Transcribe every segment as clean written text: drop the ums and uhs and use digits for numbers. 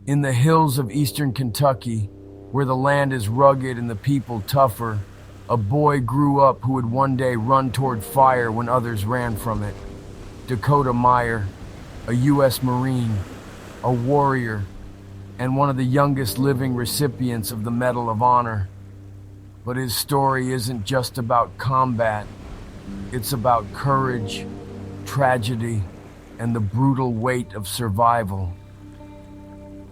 In the hills of eastern Kentucky, where the land is rugged and the people tougher, a boy grew up who would one day run toward fire when others ran from it. Dakota Meyer, a U.S. Marine, a warrior, and one of the youngest living recipients of the Medal of Honor. But his story isn't just about combat. It's about courage, tragedy, and the brutal weight of survival.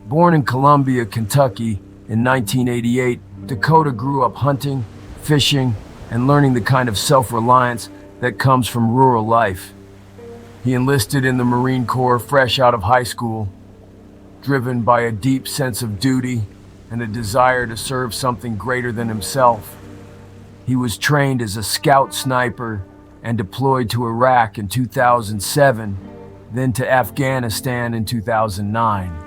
Born in Columbia, Kentucky in 1988, Dakota grew up hunting, fishing, and learning the kind of self-reliance that comes from rural life. He enlisted in the Marine Corps fresh out of high school, driven by a deep sense of duty and a desire to serve something greater than himself. He was trained as a scout sniper and deployed to Iraq in 2007, then to Afghanistan in 2009.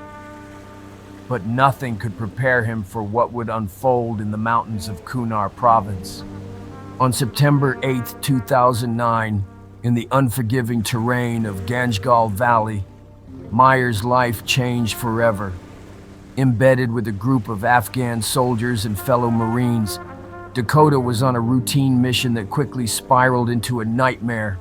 But nothing could prepare him for what would unfold in the mountains of Kunar province. On September 8, 2009, in the unforgiving terrain of Ganjgal Valley, Meyer's life changed forever. Embedded with a group of Afghan soldiers and fellow Marines, Dakota was on a routine mission that quickly spiraled into a nightmare.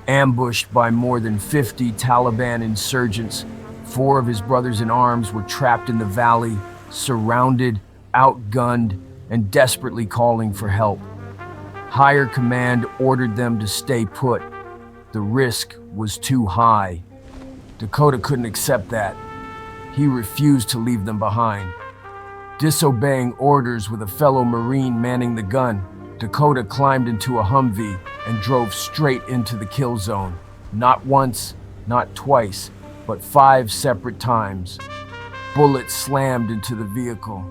Ambushed by more than 50 Taliban insurgents, 4 of his brothers in arms were trapped in the valley, surrounded, outgunned, and desperately calling for help. Higher command ordered them to stay put. The risk was too high. Dakota couldn't accept that. He refused to leave them behind. Disobeying orders with a fellow Marine manning the gun, Dakota climbed into a Humvee and drove straight into the kill zone. Not once, not twice, but 5 separate times. Bullets slammed into the vehicle.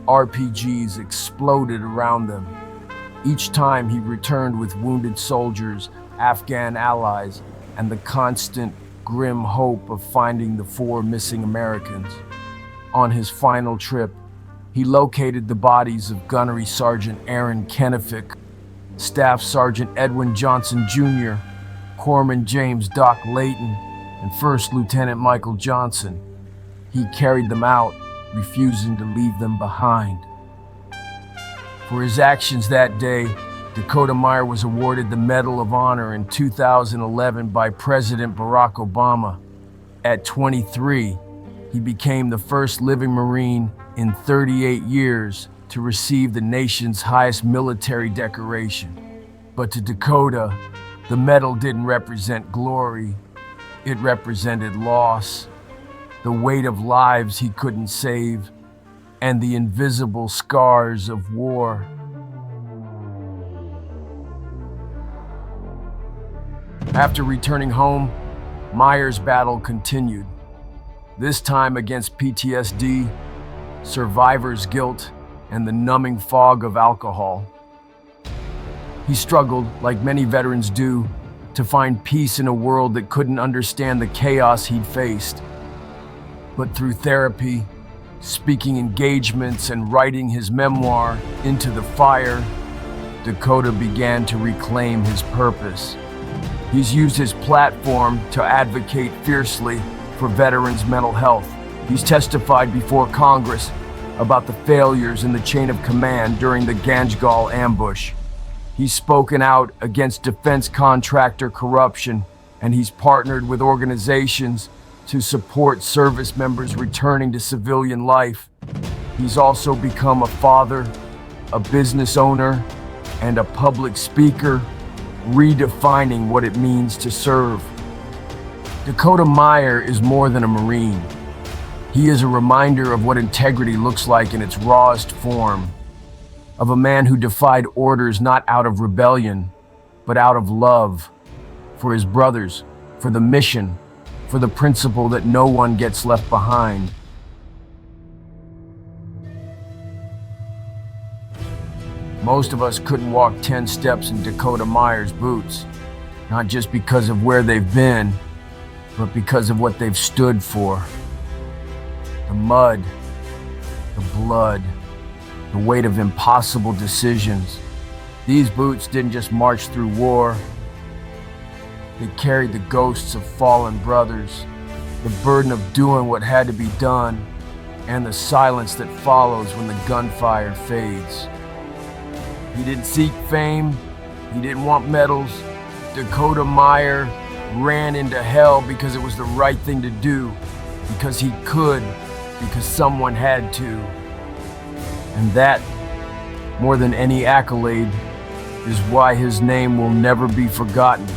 RPGs exploded around them. Each time he returned with wounded soldiers, Afghan allies, and the constant, grim hope of finding the 4 missing Americans. On his final trip, he located the bodies of Gunnery Sergeant Aaron Kennefick, Staff Sergeant Edwin Johnson Jr., Corpsman James Doc Layton, and First Lieutenant Michael Johnson. He carried them out, refusing to leave them behind. For his actions that day, Dakota Meyer was awarded the Medal of Honor in 2011 by President Barack Obama. At 23, he became the first living Marine in 38 years to receive the nation's highest military decoration. But to Dakota, the medal didn't represent glory. It represented loss, the weight of lives he couldn't save, and the invisible scars of war. After returning home, Meyer's battle continued, this time against PTSD, survivor's guilt, and the numbing fog of alcohol. He struggled, like many veterans do, to find peace in a world that couldn't understand the chaos he'd faced. But through therapy, speaking engagements, and writing his memoir, Into the Fire, Dakota began to reclaim his purpose. He's used his platform to advocate fiercely for veterans' mental health. He's testified before Congress about the failures in the chain of command during the Ganjgal ambush. He's spoken out against defense contractor corruption, and he's partnered with organizations to support service members returning to civilian life. He's also become a father, a business owner, and a public speaker, redefining what it means to serve. Dakota Meyer is more than a Marine. He is a reminder of what integrity looks like in its rawest form, of a man who defied orders not out of rebellion, but out of love, for his brothers, for the mission, for the principle that no one gets left behind. Most of us couldn't walk 10 steps in Dakota Meyer's boots, not just because of where they've been, but because of what they've stood for. The mud, the blood, the weight of impossible decisions. These boots didn't just march through war. They carried the ghosts of fallen brothers, the burden of doing what had to be done, and the silence that follows when the gunfire fades. He didn't seek fame, he didn't want medals. Dakota Meyer ran into hell because it was the right thing to do, because he could, because someone had to. And that, more than any accolade, is why his name will never be forgotten.